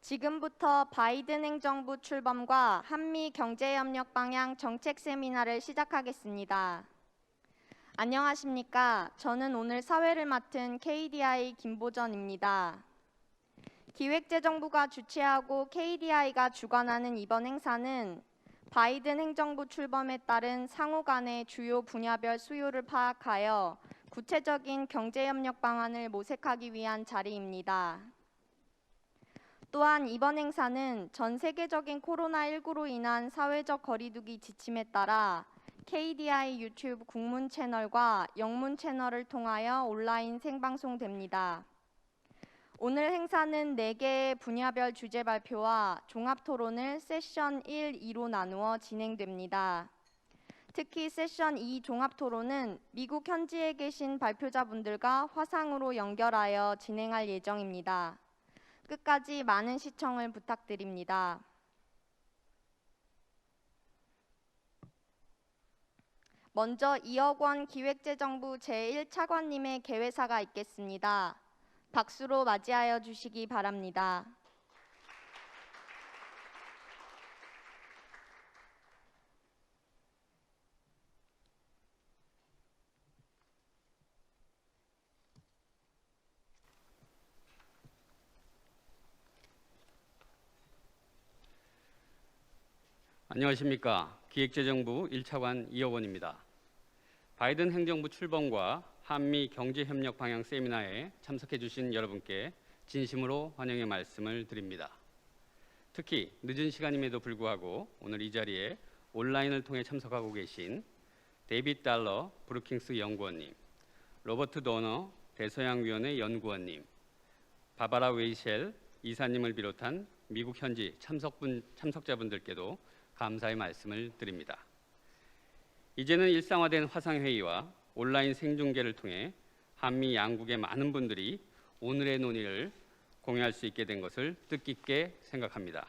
지금부터 바이든 행정부 출범과 한미 경제협력 방향 정책 세미나를 시작하겠습니다. 안녕하십니까. 저는 오늘 사회를 맡은 KDI 김보전입니다. 기획재정부가 주최하고 KDI가 주관하는 이번 행사는 바이든 행정부 출범에 따른 상호 간의 주요 분야별 수요를 파악하여 구체적인 경제협력 방안을 모색하기 위한 자리입니다. 또한 이번 행사는 전 세계적인 코로나19로 인한 사회적 거리두기 지침에 따라 KDI 유튜브 국문 채널과 영문 채널을 통하여 온라인 생방송됩니다. 오늘 행사는 4개의 분야별 주제 발표와 종합 토론을 세션 1, 2로 나누어 진행됩니다. 특히 세션 2 종합 토론은 미국 현지에 계신 발표자분들과 화상으로 연결하여 진행할 예정입니다. 끝까지 많은 시청을 부탁드립니다. 먼저 이억원 기획재정부 제1차관님의 개회사가 있겠습니다. 박수로 맞이하여 주시기 바랍니다. 안녕하십니까. 기획재정부 1차관 이억원입니다. 바이든 행정부 출범과 한미 경제협력 방향 세미나에 참석해 주신 여러분께 진심으로 환영의 말씀을 드립니다. 특히 늦은 시간임에도 불구하고 오늘 이 자리에 온라인을 통해 참석하고 계신 데이빗 달러 브루킹스 연구원님, 로버트 도너 대서양위원회 연구원님, 바바라 웨이셸 이사님을 비롯한 미국 현지 참석자분들께도 감사의 말씀을 드립니다. 이제는 일상화된 화상회의와 온라인 생중계를 통해 한미 양국의 많은 분들이 오늘의 논의를 공유할 수 있게 된 것을 뜻깊게 생각합니다.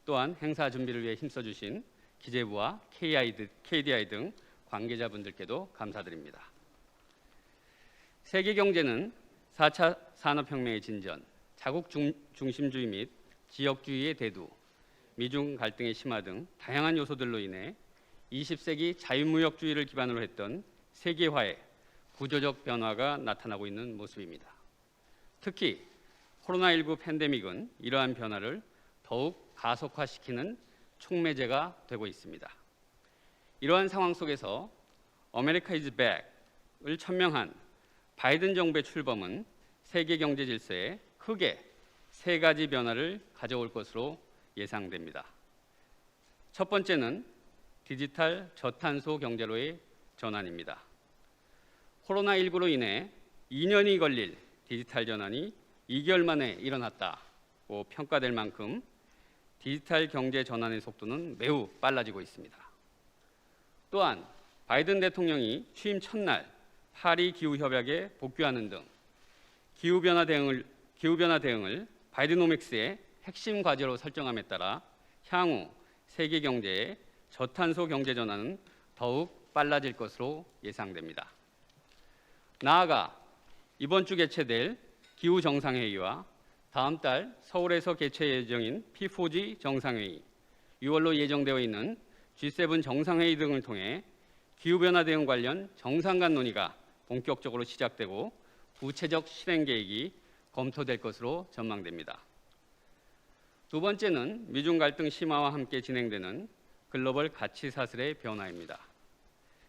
또한 행사 준비를 위해 힘써주신 기재부와 KDI 등 관계자분들께도 감사드립니다. 세계 경제는 4차 산업혁명의 진전, 자국 중심주의 및 지역주의의 대두, 미중 갈등의 심화 등 다양한 요소들로 인해 20세기 자유무역주의를 기반으로 했던 세계화의 구조적 변화가 나타나고 있는 모습입니다. 특히 코로나19 팬데믹은 이러한 변화를 더욱 가속화시키는 촉매제가 되고 있습니다. 이러한 상황 속에서 America is back을 천명한 바이든 정부의 출범은 세계 경제 질서에 크게 3가지 변화를 가져올 것으로 예상됩니다. 첫 번째는 디지털 저탄소 경제로의 전환입니다. 코로나19로 인해 2년이 걸릴 디지털 전환이 2개월 만에 일어났다고 평가될 만큼 디지털 경제 전환의 속도는 매우 빨라지고 있습니다. 또한 바이든 대통령이 취임 첫날 파리 기후협약에 복귀하는 등 기후변화 대응을 바이드노믹스의 핵심 과제로 설정함에 따라 향후 세계 경제의 저탄소 경제 전환은 더욱 빨라질 것으로 예상됩니다. 나아가 이번 주 개최될 기후 정상회의와 다음 달 서울에서 개최 예정인 P4G 정상회의, 6월로 예정되어 있는 G7 정상회의 등을 통해 기후변화 대응 관련 정상 간 논의가 본격적으로 시작되고 구체적 실행 계획이 검토될 것으로 전망됩니다. 두 번째는 미중 갈등 심화와 함께 진행되는 글로벌 가치 사슬의 변화입니다.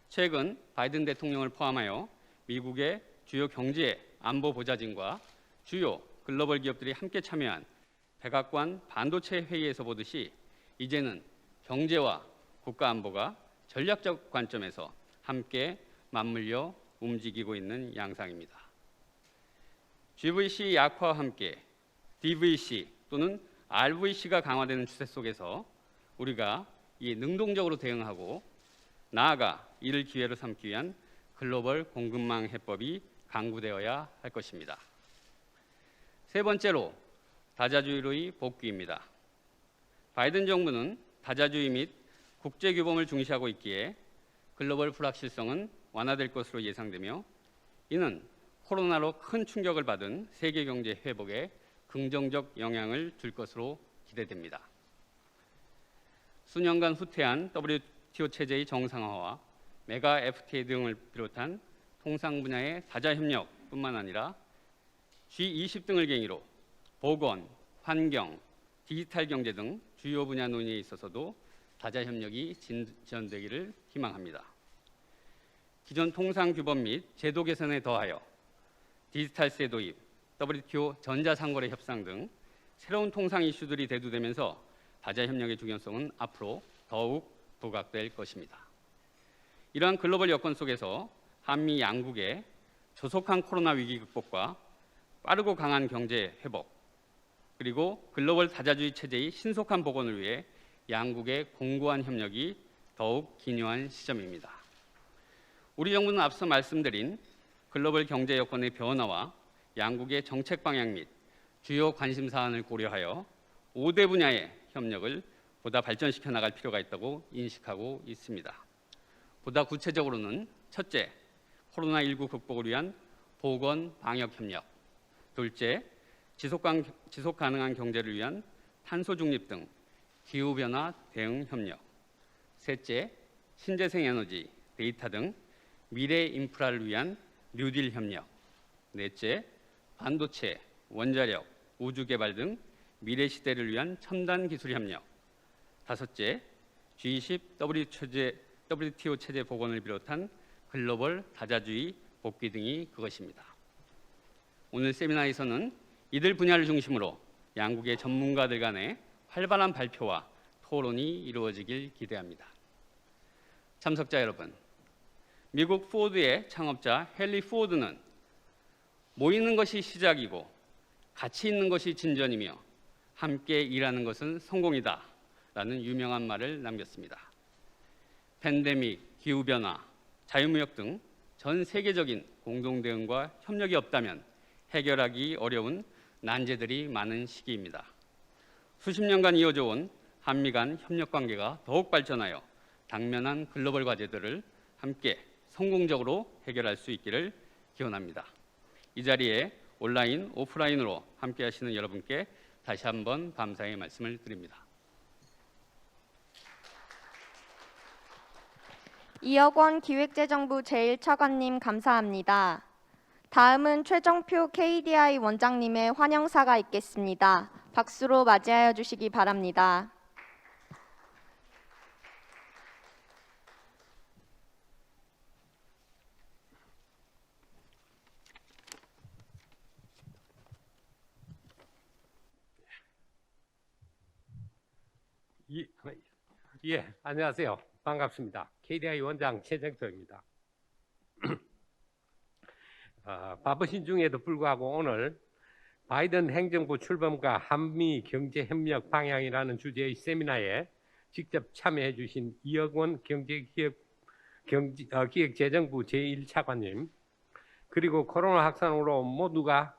최근 바이든 대통령을 포함하여 미국의 주요 경제 안보 보좌진과 주요 글로벌 기업들이 함께 참여한 백악관 반도체 회의에서 보듯이 이제는 경제와 국가 안보가 전략적 관점에서 함께 맞물려 움직이고 있는 양상입니다. GVC 약화와 함께 DVC 또는 RVC가 강화되는 추세 속에서 우리가 이 능동적으로 대응하고 나아가 이를 기회로 삼기 위한 글로벌 공급망 해법이 강구되어야 할 것입니다. 세 번째로 다자주의로의 복귀입니다. 바이든 정부는 다자주의 및 국제규범을 중시하고 있기에 글로벌 불확실성은 완화될 것으로 예상되며 이는 코로나로 큰 충격을 받은 세계 경제 회복에 긍정적 영향을 줄 것으로 기대됩니다. 수년간 후퇴한 WTO 체제의 정상화와 메가 FTA 등을 비롯한 통상 분야의 다자 협력뿐만 아니라 G20 등을 계기로 보건, 환경, 디지털 경제 등 주요 분야 논의에 있어서도 다자 협력이 진전되기를 희망합니다. 기존 통상 규범 및 제도 개선에 더하여 디지털세 도입, WTO 전자상거래 협상 등 새로운 통상 이슈들이 대두되면서 다자 협력의 중요성은 앞으로 더욱 부각될 것입니다. 이러한 글로벌 여건 속에서 한미 양국의 조속한 코로나 위기 극복과 빠르고 강한 경제 회복, 그리고 글로벌 다자주의 체제의 신속한 복원을 위해 양국의 공고한 협력이 더욱 기묘한 시점입니다. 우리 정부는 앞서 말씀드린 글로벌 경제 여건의 변화와 양국의 정책 방향 및 주요 관심 사안을 고려하여 5대 분야의 협력을 보다 발전시켜 나갈 필요가 있다고 인식하고 있습니다. 보다 구체적으로는 첫째, 코로나19 극복을 위한 보건 방역 협력, 둘째, 지속 가능한 경제를 위한 탄소 중립 등 기후 변화 대응 협력, 셋째, 신재생 에너지, 데이터 등 미래 인프라를 위한 뉴딜 협력, 넷째, 반도체, 원자력, 우주 개발 등 미래 시대를 위한 첨단 기술 협력, 다섯째, G20 WTO 체제 복원을 비롯한 글로벌 다자주의 복귀 등이 그것입니다. 오늘 세미나에서는 이들 분야를 중심으로 양국의 전문가들 간의 활발한 발표와 토론이 이루어지길 기대합니다. 참석자 여러분, 미국 포드의 창업자 헨리 포드는 모이는 것이 시작이고 같이 있는 것이 진전이며 함께 일하는 것은 성공이다 라는 유명한 말을 남겼습니다. 팬데믹, 기후변화, 자유무역 등 전 세계적인 공동대응과 협력이 없다면 해결하기 어려운 난제들이 많은 시기입니다. 수십 년간 이어져 온 한미 간 협력 관계가 더욱 발전하여 당면한 글로벌 과제들을 함께 성공적으로 해결할 수 있기를 기원합니다. 이 자리에 온라인, 오프라인으로 함께 하시는 여러분께 다시 한번 감사의 말씀을 드립니다. 이혁원 기획재정부 제1차관님 감사합니다. 다음은 최정표 KDI 원장님의 환영사가 있겠습니다. 박수로 맞이하여 주시기 바랍니다. 안녕하세요. 반갑습니다. KDI 원장 최정표입니다. 바쁘신 중에도 불구하고 오늘 바이든 행정부 출범과 한미 경제협력 방향이라는 주제의 세미나에 직접 참여해 주신 이혁원 기획재정부 제1차관님, 그리고 코로나 확산으로 모두가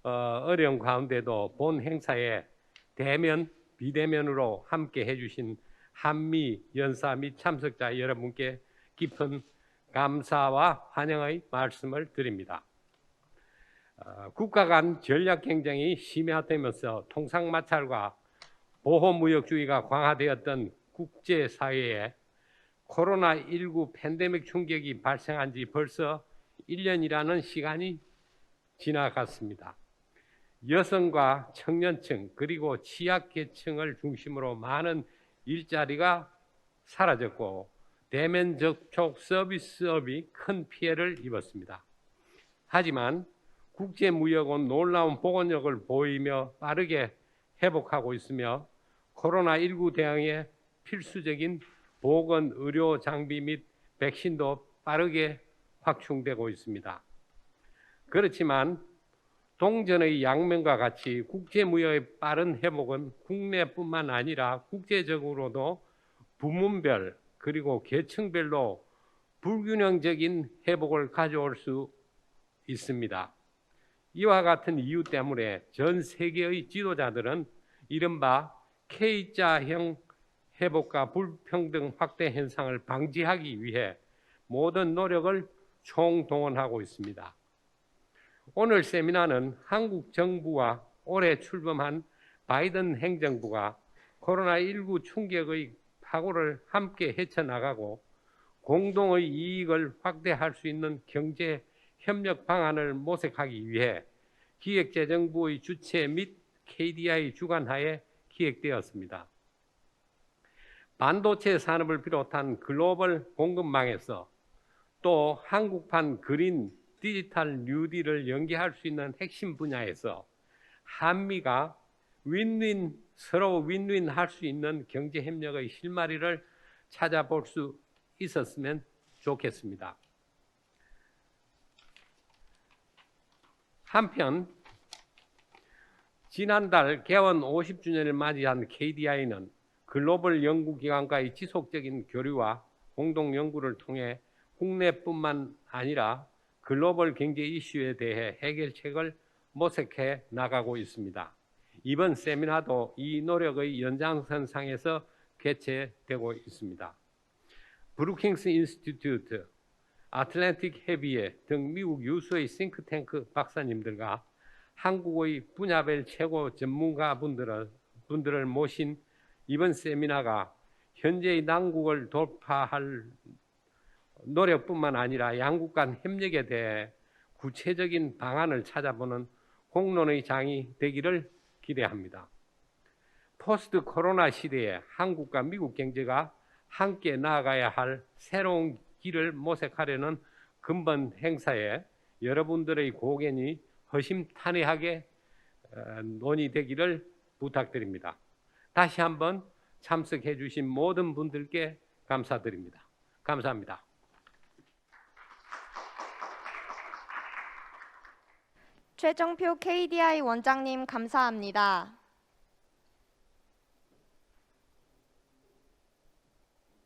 어려운 가운데도 본 행사에 대면, 비대면으로 함께 해주신 한미 연사 및 참석자 여러분께 깊은 감사와 환영의 말씀을 드립니다. 국가 간 전략 경쟁이 심화되면서 통상마찰과 보호무역주의가 강화되었던 국제사회에 코로나19 팬데믹 충격이 발생한 지 벌써 1년이라는 시간이 지나갔습니다. 여성과 청년층 그리고 취약계층을 중심으로 많은 일자리가 사라졌고 대면 접촉 서비스업이 큰 피해를 입었습니다. 하지만 국제무역은 놀라운 복원력을 보이며 빠르게 회복하고 있으며 코로나19 대응에 필수적인 보건 의료 장비 및 백신도 빠르게 확충되고 있습니다. 그렇지만 동전의 양면과 같이 국제무역의 빠른 회복은 국내뿐만 아니라 국제적으로도 부문별 그리고 계층별로 불균형적인 회복을 가져올 수 있습니다. 이와 같은 이유 때문에 전 세계의 지도자들은 이른바 K자형 회복과 불평등 확대 현상을 방지하기 위해 모든 노력을 총동원하고 있습니다. 오늘 세미나는 한국 정부와 올해 출범한 바이든 행정부가 코로나19 충격의 파고를 함께 헤쳐나가고 공동의 이익을 확대할 수 있는 경제 협력 방안을 모색하기 위해 기획재정부의 주최 및 KDI 주관하에 기획되었습니다. 반도체 산업을 비롯한 글로벌 공급망에서 또 한국판 그린 디지털 뉴딜을 연계할 수 있는 핵심 분야에서 한미가 서로 윈윈 할 수 있는 경제 협력의 실마리를 찾아볼 수 있었으면 좋겠습니다. 한편 지난달 개원 50주년을 맞이한 KDI는 글로벌 연구기관과의 지속적인 교류와 공동 연구를 통해 국내뿐만 아니라 글로벌 경제 이슈에 대해 해결책을 모색해 나가고 있습니다. 이번 세미나도 이 노력의 연장선상에서 개최되고 있습니다. 브루킹스 인스티튜트, 아틀랜틱 헤비에 등 미국 유수의 싱크탱크 박사님들과 한국의 분야별 최고 전문가분들을 모신 이번 세미나가 현재의 난국을 돌파할 노력뿐만 아니라 양국 간 협력에 대해 구체적인 방안을 찾아보는 공론의 장이 되기를 기대합니다. 포스트 코로나 시대에 한국과 미국 경제가 함께 나아가야 할 새로운 길을 모색하려는 근본 행사에 여러분들의 고견이 허심탄회하게 논의되기를 부탁드립니다. 다시 한번 참석해 주신 모든 분들께 감사드립니다. 감사합니다. 최정표 KDI 원장님 감사합니다.